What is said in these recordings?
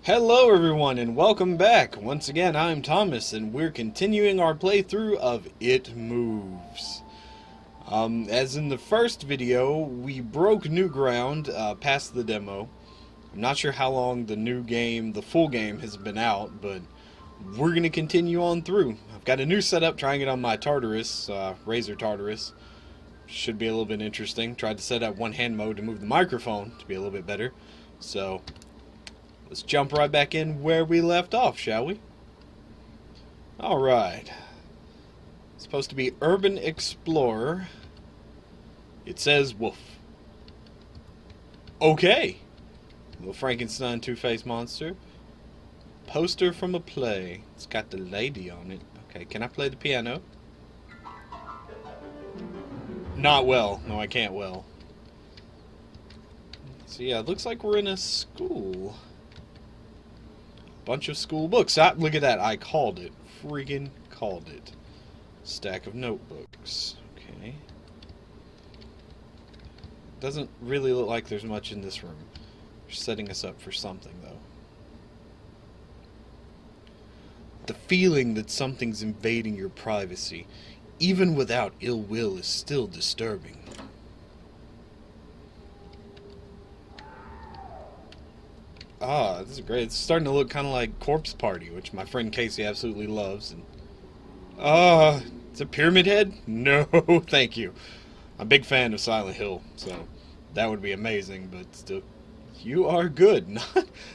Hello everyone and welcome back. Once again, I'm Thomas and we're continuing our playthrough of It Moves. As in the first video, we broke new ground past the demo. I'm not sure how long the new game, the full game, has been out, but we're going to continue on through. I've got a new setup, trying it on my Tartarus, Razer Tartarus. Should be a little bit interesting. Tried to set up one hand mode to move the microphone to be a little bit better. So let's jump right back in where we left off, shall we? Alright. Supposed to be Urban Explorer. It says Wolf. Okay. Little Frankenstein Two-Face monster. Poster from a play. It's got the lady on it. Okay, can I play the piano? Not well. No, I can't well. So yeah, it looks like we're in a school. Bunch of school books. Ah, look at that. I called it. Freaking called it. Stack of notebooks. Okay. Doesn't really look like there's much in this room. They're setting us up for something, though. The feeling that something's invading your privacy, even without ill will, is still disturbing. Ah, this is great. It's starting to look kind of like Corpse Party, which my friend Casey absolutely loves. And it's a Pyramid Head? No, thank you. I'm a big fan of Silent Hill, so that would be amazing, but still, you are good.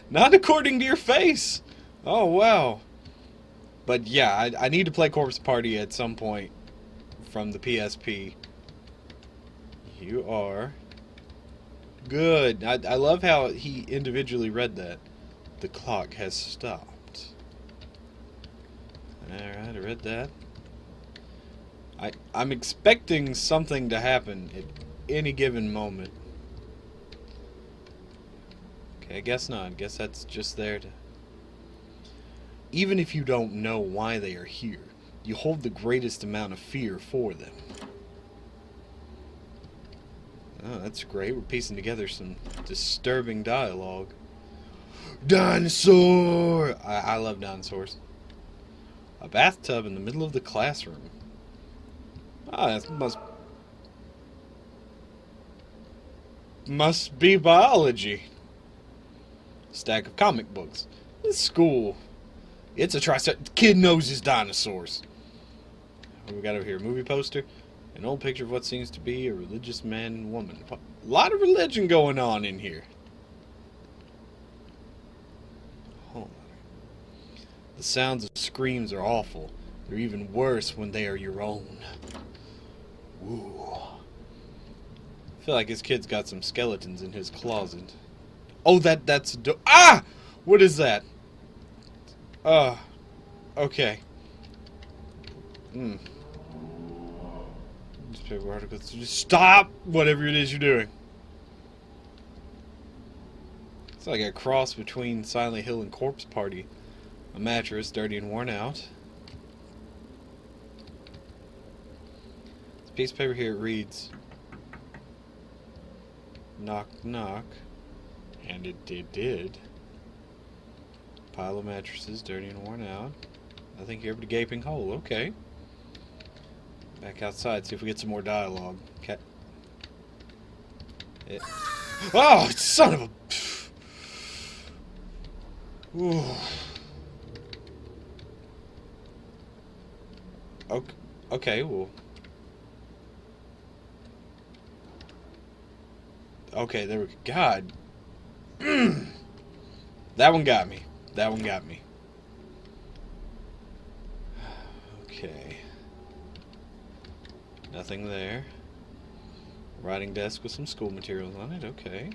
Not according to your face. Oh, wow. But yeah, I need to play Corpse Party at some point from the PSP. You are good. I love how he individually read that. The clock has stopped. Alright, I read that. I'm expecting something to happen at any given moment. Okay, I guess not. I guess that's just there to... Even if you don't know why they are here, you hold the greatest amount of fear for them. Oh, that's great. We're piecing together some disturbing dialogue. Dinosaur! I love dinosaurs. A bathtub in the middle of the classroom. Ah, that must be biology. Stack of comic books. This school. It's a kid knows his dinosaurs. What we got over here? Movie poster. An old picture of what seems to be a religious man and woman. A lot of religion going on in here. Hold on. The sounds of screams are awful. They're even worse when they are your own. Ooh. I feel like his kid's got some skeletons in his closet. Oh, that's ah! What is that? Okay. Newspaper articles. Just stop whatever it is you're doing. It's like a cross between Silent Hill and Corpse Party. A mattress, dirty and worn out. This piece of paper here reads, knock knock. And it did. Pile of mattresses, dirty and worn out. Nothing here but a gaping hole. Okay. Back outside, see if we get some more dialogue. Okay. Oh, son of a... Ooh. Okay, well... Okay, there we go. God. That one got me. That one got me. Okay. Nothing there. Writing desk with some school materials on it. Okay.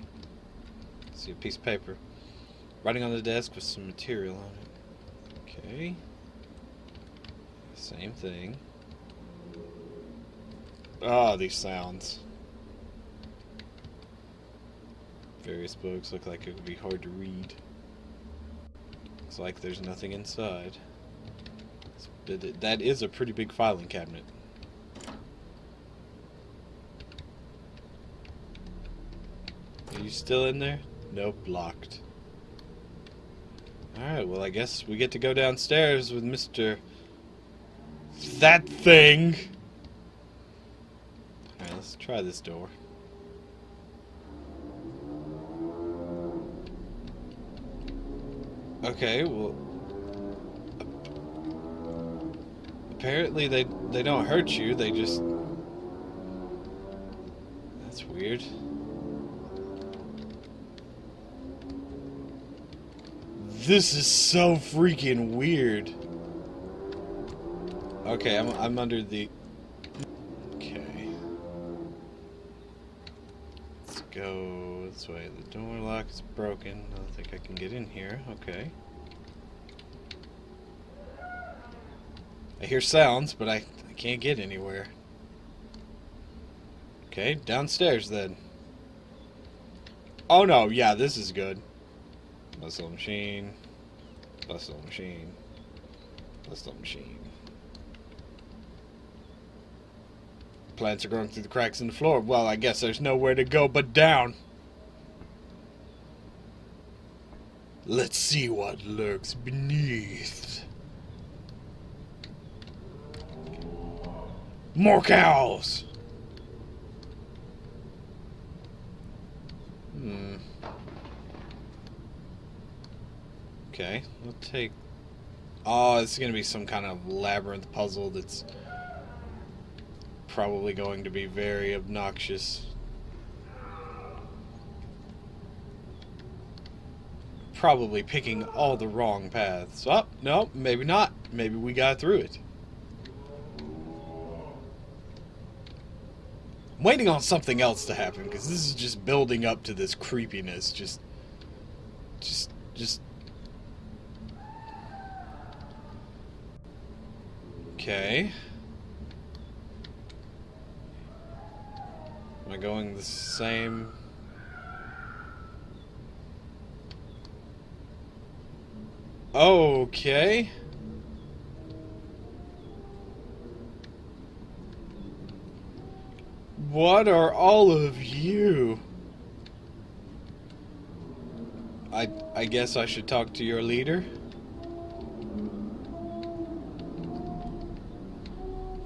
Let's see, a piece of paper. Writing on the desk with some material on it. Okay. Same thing. Ah, these sounds. Various books look like it would be hard to read. Looks like there's nothing inside. That is a pretty big filing cabinet. Are you still in there? Nope, locked. Alright, well I guess we get to go downstairs with Mr. That thing! Alright, let's try this door. Okay, well... apparently they don't hurt you, they just... That's weird. This is so freaking weird. Okay, I'm under the... Okay. Let's go this way. The door lock is broken. I don't think I can get in here. Okay. I hear sounds, but I can't get anywhere. Okay, downstairs then. Oh no, yeah, this is good. Bustle machine. Bustle machine. Bustle machine. Plants are growing through the cracks in the floor. Well, I guess there's nowhere to go but down. Let's see what lurks beneath. More cows! Okay, we'll take... Oh, it's going to be some kind of labyrinth puzzle that's probably going to be very obnoxious. Probably picking all the wrong paths. Oh, no, maybe not. Maybe we got through it. I'm waiting on something else to happen, because this is just building up to this creepiness. Just... Okay. Am I going the same? Okay. What are all of you? I guess I should talk to your leader?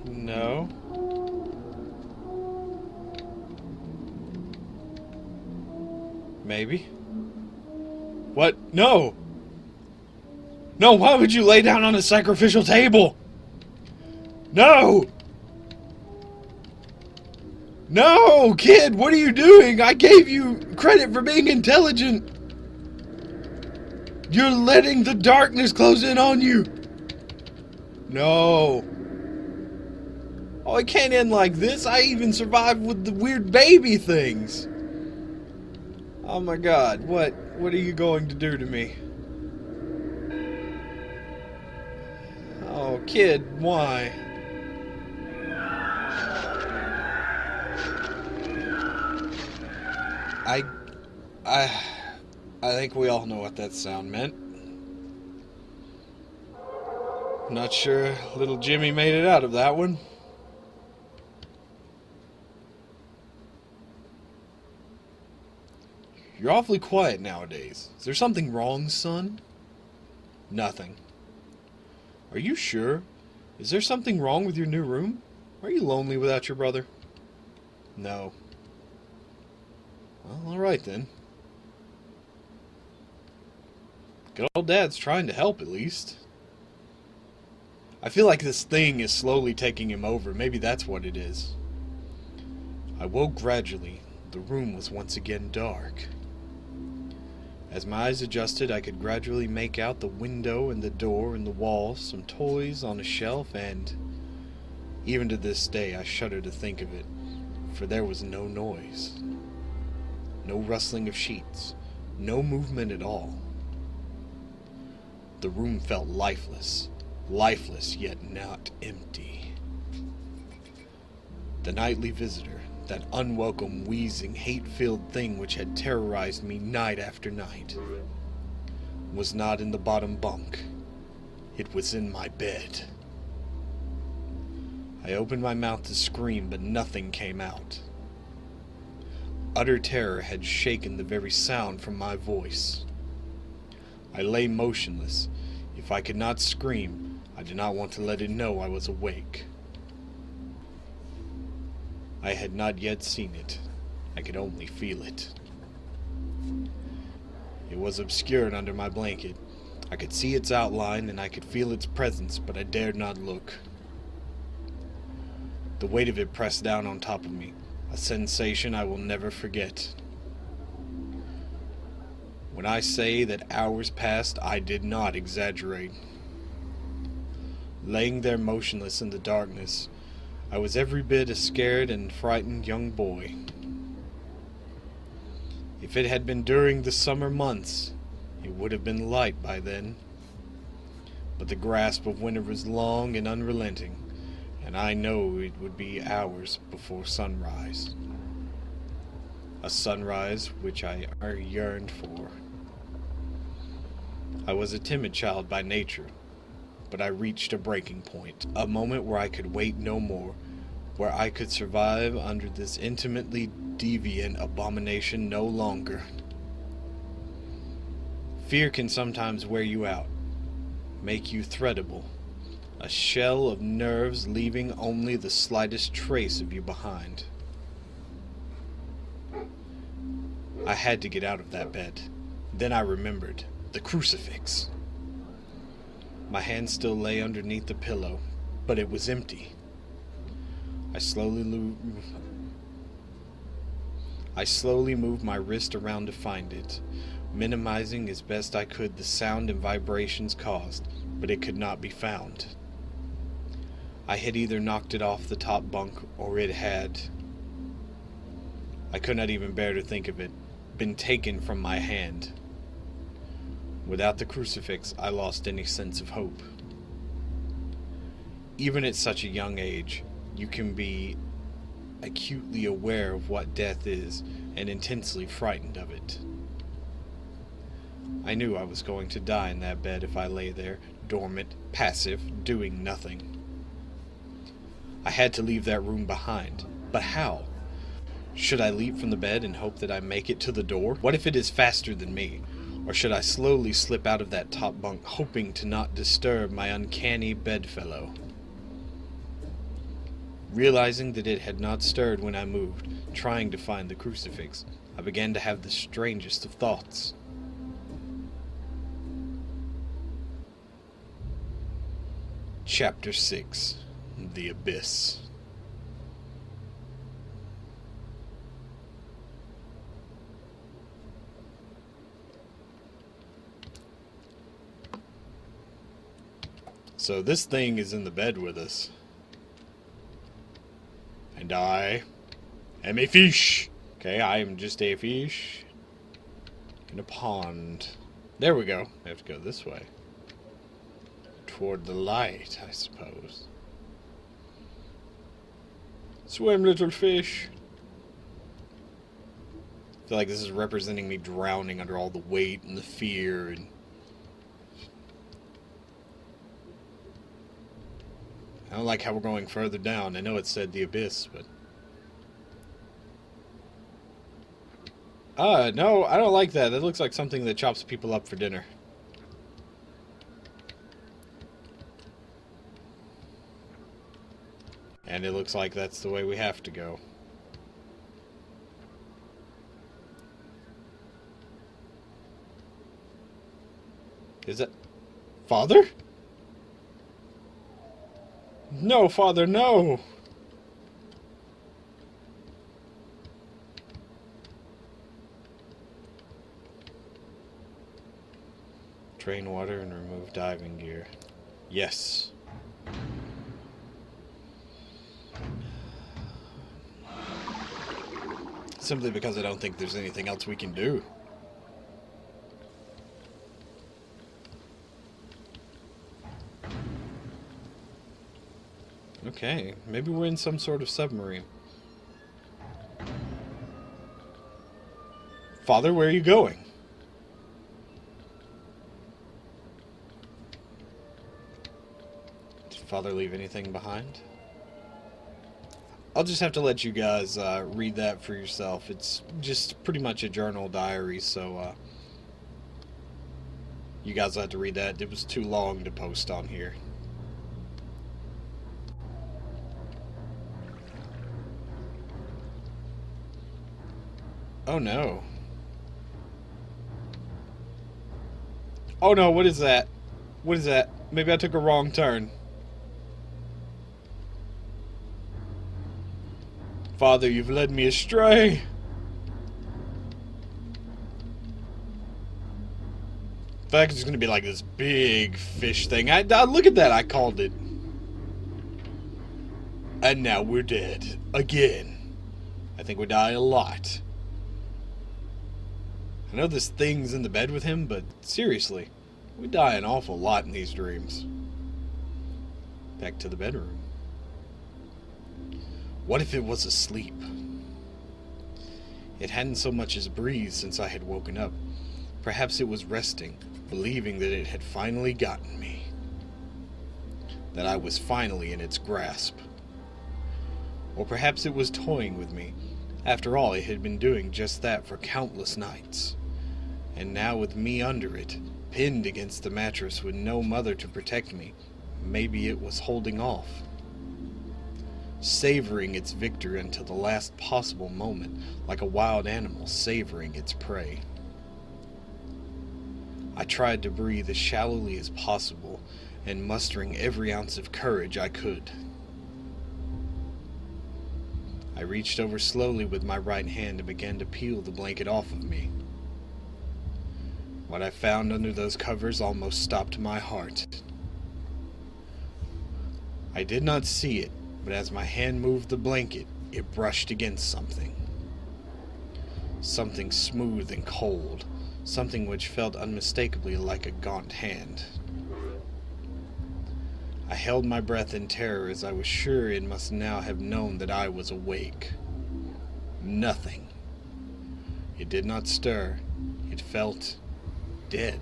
No. Maybe. What? No! No, why would you lay down on a sacrificial table? No! No, kid, what are you doing? I gave you credit for being intelligent. You're letting the darkness close in on you. No. Oh, it can't end like this. I even survived with the weird baby things. Oh my god, what are you going to do to me? Oh, kid, why? I think we all know what that sound meant. Not sure little Jimmy made it out of that one. You're awfully quiet nowadays. Is there something wrong, son? Nothing. Are you sure? Is there something wrong with your new room? Are you lonely without your brother? No. Well, alright then. Good old Dad's trying to help, at least. I feel like this thing is slowly taking him over. Maybe that's what it is. I woke gradually. The room was once again dark. As my eyes adjusted, I could gradually make out the window and the door and the wall, some toys on a shelf, and even to this day I shudder to think of it, for there was no noise. No rustling of sheets. No movement at all. The room felt lifeless. Lifeless, yet not empty. The nightly visitor, that unwelcome, wheezing, hate-filled thing which had terrorized me night after night, was not in the bottom bunk. It was in my bed. I opened my mouth to scream, but nothing came out. Utter terror had shaken the very sound from my voice. I lay motionless. If I could not scream, I did not want to let it know I was awake. I had not yet seen it. I could only feel it. It was obscured under my blanket. I could see its outline and I could feel its presence, but I dared not look. The weight of it pressed down on top of me, a sensation I will never forget. When I say that hours passed, I did not exaggerate. Laying there motionless in the darkness, I was every bit a scared and frightened young boy. If it had been during the summer months, it would have been light by then. But the grasp of winter was long and unrelenting, and I know it would be hours before sunrise. A sunrise which I yearned for. I was a timid child by nature, but I reached a breaking point, a moment where I could wait no more, where I could survive under this intimately deviant abomination no longer. Fear can sometimes wear you out, make you threadable, a shell of nerves leaving only the slightest trace of you behind. I had to get out of that bed. Then I remembered. The crucifix. My hand still lay underneath the pillow, but it was empty. I slowly moved my wrist around to find it, minimizing as best I could the sound and vibrations caused, but it could not be found. I had either knocked it off the top bunk, or it had, I could not even bear to think of it, been taken from my hand. Without the crucifix, I lost any sense of hope. Even at such a young age, you can be acutely aware of what death is and intensely frightened of it. I knew I was going to die in that bed if I lay there, dormant, passive, doing nothing. I had to leave that room behind, but how? Should I leap from the bed and hope that I make it to the door? What if it is faster than me? Or should I slowly slip out of that top bunk, hoping to not disturb my uncanny bedfellow? Realizing that it had not stirred when I moved, trying to find the crucifix, I began to have the strangest of thoughts. Chapter 6. The Abyss. So this thing is in the bed with us. And I am a fish. Okay, I am just a fish in a pond. There we go. I have to go this way. Toward the light, I suppose. Swim, little fish. I feel like this is representing me drowning under all the weight and the fear and I don't like how we're going further down. I know it said the abyss, but... no, I don't like that. That looks like something that chops people up for dinner. And it looks like that's the way we have to go. Is that... Father? No, Father, no! Drain water and remove diving gear. Yes. Simply because I don't think there's anything else we can do. Okay, maybe we're in some sort of submarine. Father, where are you going? Did Father leave anything behind? I'll just have to let you guys read that for yourself. It's just pretty much a journal diary, so You guys will have to read that. It was too long to post on here. Oh no. Oh no, what is that? What is that? Maybe I took a wrong turn. Father, you've led me astray. I feel like it's going to be like this big fish thing. I look at that, I called it. And now we're dead. Again. I think we die a lot. I know this thing's in the bed with him, but seriously, we die an awful lot in these dreams. Back to the bedroom. What if it was asleep? It hadn't so much as breathed since I had woken up. Perhaps it was resting, believing that it had finally gotten me. That I was finally in its grasp. Or perhaps it was toying with me. After all, it had been doing just that for countless nights. And now with me under it, pinned against the mattress with no mother to protect me, maybe it was holding off. Savoring its victory until the last possible moment, like a wild animal savoring its prey. I tried to breathe as shallowly as possible, and mustering every ounce of courage I could. I reached over slowly with my right hand and began to peel the blanket off of me. What I found under those covers almost stopped my heart. I did not see it, but as my hand moved the blanket, it brushed against something. Something smooth and cold, something which felt unmistakably like a gaunt hand. I held my breath in terror as I was sure it must now have known that I was awake. Nothing. It did not stir. It felt dead.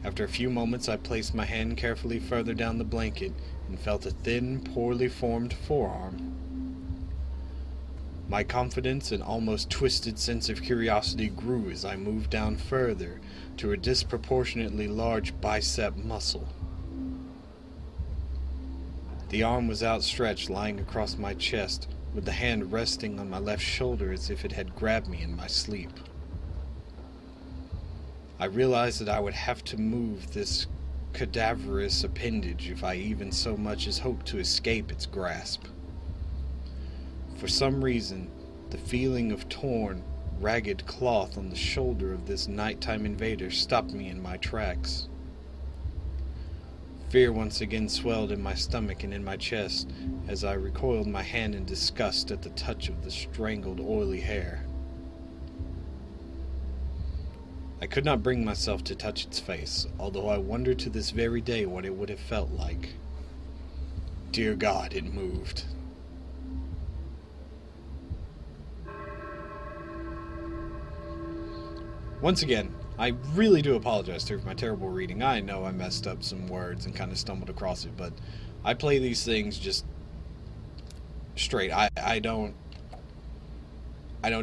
After a few moments, I placed my hand carefully further down the blanket and felt a thin, poorly formed forearm. My confidence and almost twisted sense of curiosity grew as I moved down further to a disproportionately large bicep muscle. The arm was outstretched, lying across my chest, with the hand resting on my left shoulder as if it had grabbed me in my sleep. I realized that I would have to move this cadaverous appendage if I even so much as hoped to escape its grasp. For some reason, the feeling of torn, ragged cloth on the shoulder of this nighttime invader stopped me in my tracks. Fear once again swelled in my stomach and in my chest as I recoiled my hand in disgust at the touch of the strangled, oily hair. I could not bring myself to touch its face, although I wonder to this very day what it would have felt like. Dear God, it moved. Once again, I really do apologize for my terrible reading. I know I messed up some words and kind of stumbled across it, but I play these things just straight. I don't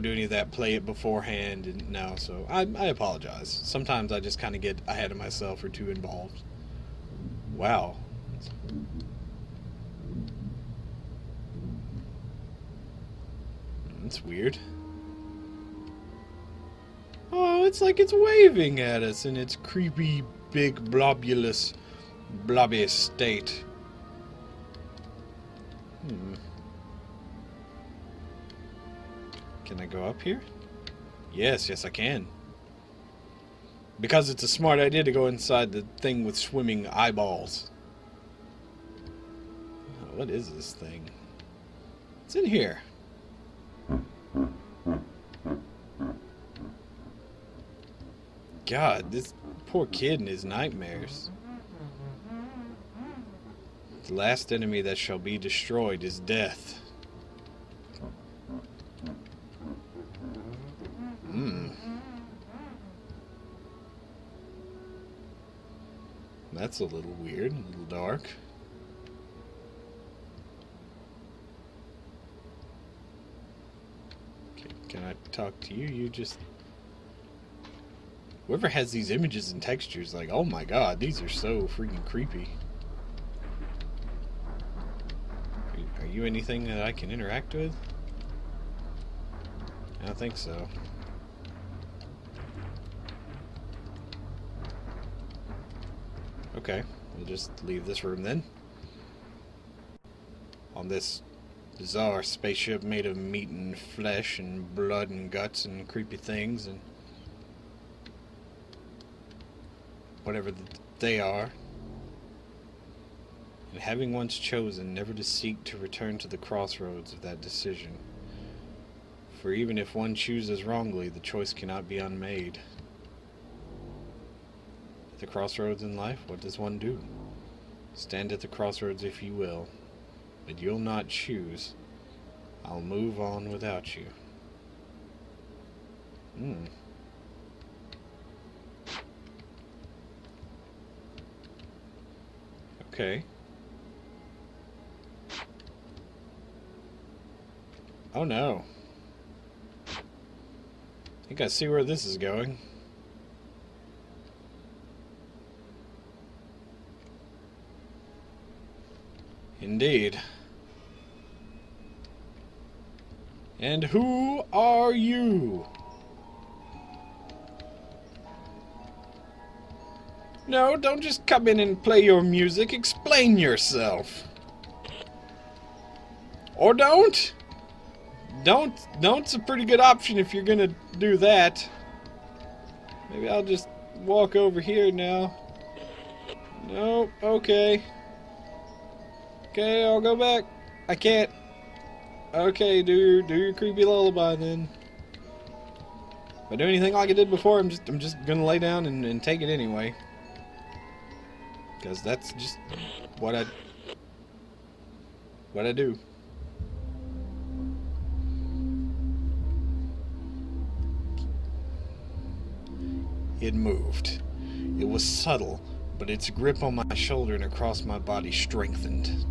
do any of that, play it beforehand, and no, so I apologize. Sometimes I just kind of get ahead of myself or too involved. Wow. That's weird. Oh, it's like it's waving at us in its creepy, big, blobby state. Can I go up here? Yes, I can. Because it's a smart idea to go inside the thing with swimming eyeballs. What is this thing? It's in here. God, this poor kid and his nightmares. The last enemy that shall be destroyed is death. That's a little weird, a little dark. Okay, can I talk to you? You just... Whoever has these images and textures, like, oh my god, these are so freaking creepy. Are you anything that I can interact with? I don't think so. Okay, we'll just leave this room then. On this bizarre spaceship made of meat and flesh and blood and guts and creepy things and whatever they are. And having once chosen never to seek to return to the crossroads of that decision. For even if one chooses wrongly, the choice cannot be unmade. At the crossroads in life, what does one do? Stand at the crossroads if you will, but you'll not choose. I'll move on without you. Okay. Oh no. I think I see where this is going. Indeed. And who are you? No, don't just come in and play your music. Explain yourself. Or don't. Don't's a pretty good option if you're gonna do that. Maybe I'll just walk over here now. Nope, okay. Okay, I'll go back. I can't. Okay, do your creepy lullaby then. If I do anything like I did before, I'm just gonna lay down and take it anyway. Because that's just what I do. It moved. It was subtle, but its grip on my shoulder and across my body strengthened.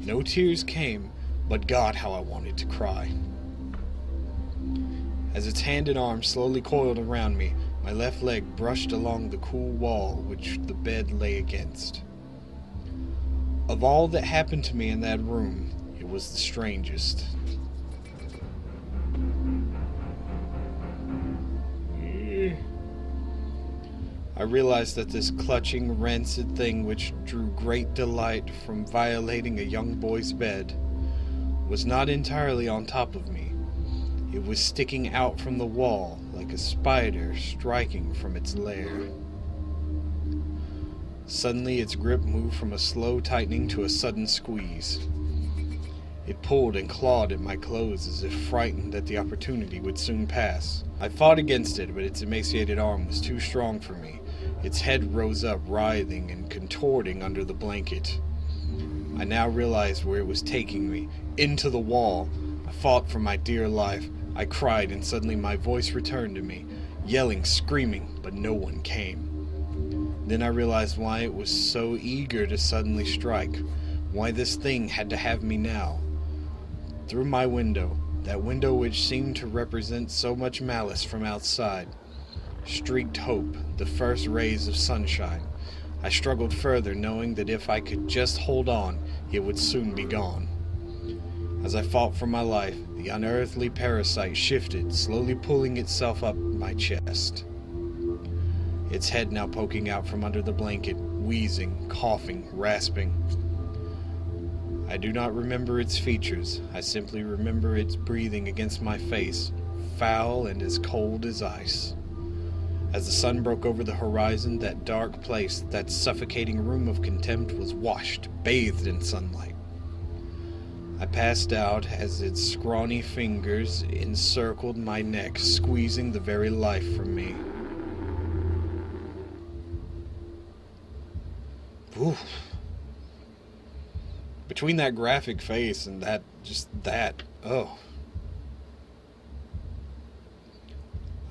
No tears came, but God, how I wanted to cry. As its hand and arm slowly coiled around me, my left leg brushed along the cool wall which the bed lay against. Of all that happened to me in that room, it was the strangest. I realized that this clutching, rancid thing which drew great delight from violating a young boy's bed was not entirely on top of me. It was sticking out from the wall like a spider striking from its lair. Suddenly its grip moved from a slow tightening to a sudden squeeze. It pulled and clawed at my clothes as if frightened that the opportunity would soon pass. I fought against it, but its emaciated arm was too strong for me. Its head rose up, writhing and contorting under the blanket. I now realized where it was taking me, into the wall. I fought for my dear life. I cried, and suddenly my voice returned to me, yelling, screaming, but no one came. Then I realized why it was so eager to suddenly strike, why this thing had to have me now. Through my window, that window which seemed to represent so much malice from outside, streaked hope, the first rays of sunshine. I struggled further, knowing that if I could just hold on, it would soon be gone. As I fought for my life, the unearthly parasite shifted, slowly pulling itself up my chest. Its head now poking out from under the blanket, wheezing, coughing, rasping. I do not remember its features. I simply remember its breathing against my face, foul and as cold as ice. As the sun broke over the horizon, that dark place, that suffocating room of contempt was washed, bathed in sunlight. I passed out as its scrawny fingers encircled my neck, squeezing the very life from me. Oof. Between that graphic face and oh.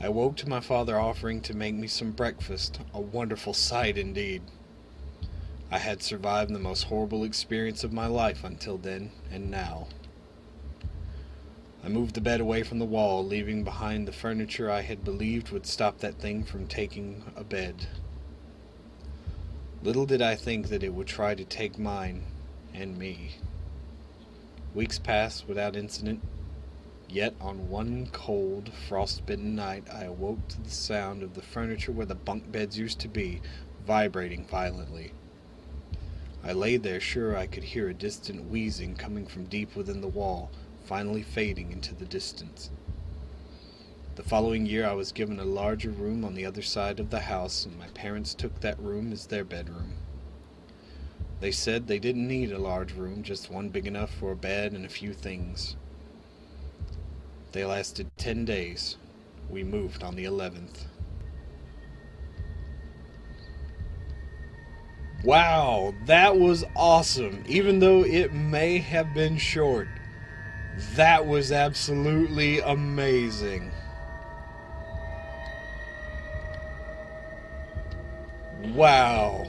I woke to my father offering to make me some breakfast, a wonderful sight indeed. I had survived the most horrible experience of my life until then and now. I moved the bed away from the wall, leaving behind the furniture I had believed would stop that thing from taking a bed. Little did I think that it would try to take mine and me. Weeks passed without incident, yet on one cold, frost-bitten night I awoke to the sound of the furniture where the bunk beds used to be vibrating violently. I lay there sure I could hear a distant wheezing coming from deep within the wall, finally fading into the distance. The following year I was given a larger room on the other side of the house, and my parents took that room as their bedroom. They said they didn't need a large room, just one big enough for a bed and a few things. They lasted 10 days. We moved on the 11th. Wow, that was awesome. Even though it may have been short, that was absolutely amazing. Wow.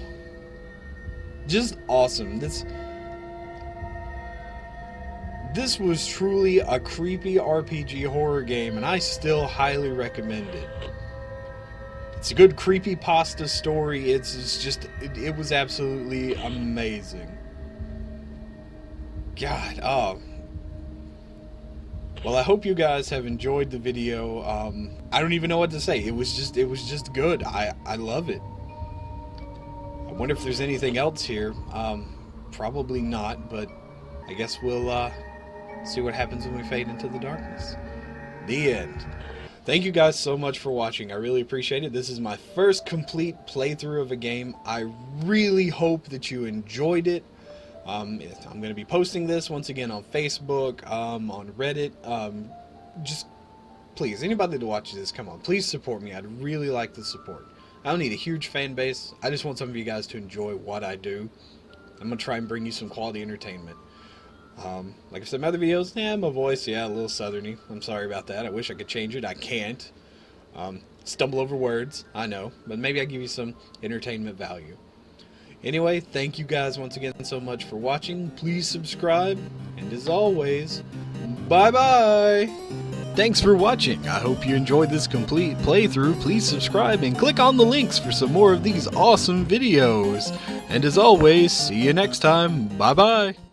Just awesome. This was truly a creepy RPG horror game, and I still highly recommend it. It's a good creepypasta story. It was absolutely amazing. God, oh. Well, I hope you guys have enjoyed the video. I don't even know what to say. It was just good. I love it. I wonder if there's anything else here. Probably not, but I guess we'll see what happens when we fade into the darkness. The end. Thank you guys so much for watching. I really appreciate it. This is my first complete playthrough of a game. I really hope that you enjoyed it. I'm going to be posting this once again on Facebook, on Reddit. Just please, anybody that watches this, come on, please support me. I'd really like the support. I don't need a huge fan base. I just want some of you guys to enjoy what I do. I'm going to try and bring you some quality entertainment. Like I said in my other videos, my voice, a little southerny. I'm sorry about that. I wish I could change it. I can't. Stumble over words, I know. But maybe I'll give you some entertainment value. Anyway, thank you guys once again so much for watching. Please subscribe. And as always, bye-bye. Thanks for watching. I hope you enjoyed this complete playthrough. Please subscribe and click on the links for some more of these awesome videos. And as always, see you next time. Bye-bye.